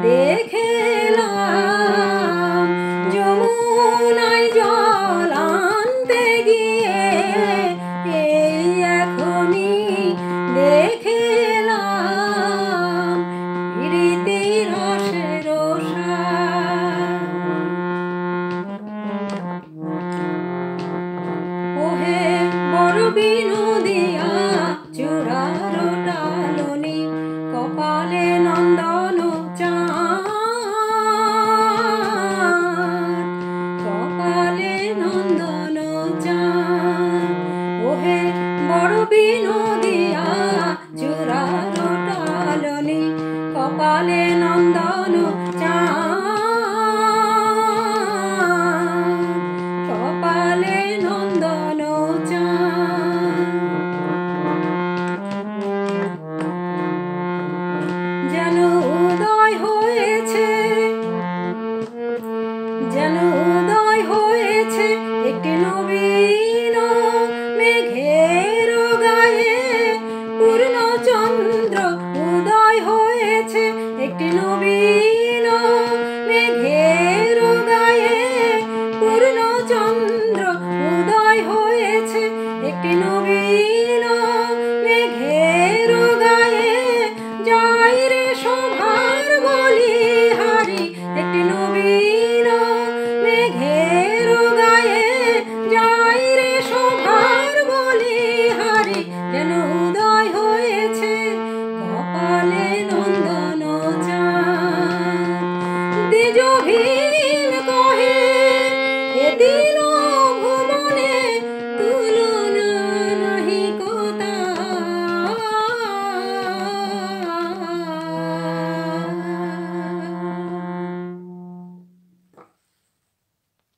দেখলাম যমুনায় জল আনতে গিয়ে এই এখনই দেখলাম প্রীতির রসের ওহে বড় বিনোদিয়া চূড়ার ডালনি কপালে নন্দন চাঁদ কপালে নন্দন চাঁদ ওহে বড় বিনোদিয়া চূড়ার ডালনি কপালে নন্দন চাঁদ কপালে নন্দন চাঁদ যেন উদয় হয়েছে একটি নবীন মেঘের গায়ে পূর্ণচন্দ্র উদয় হয়েছে একটি নবীন মেঘের গায়ে পূর্ণচন্দ্র উদয় হয়েছে একটি নবীন মেঘের গায়ে জয় রে শোভার বলিহারি একটি নবীন মেঘের গায়ে জয় রে শোভার বলিহারি যেন উদয় হয়েছে কপালে নন্দন চাঁদ দ্বিজ ভীম কহে এ দিন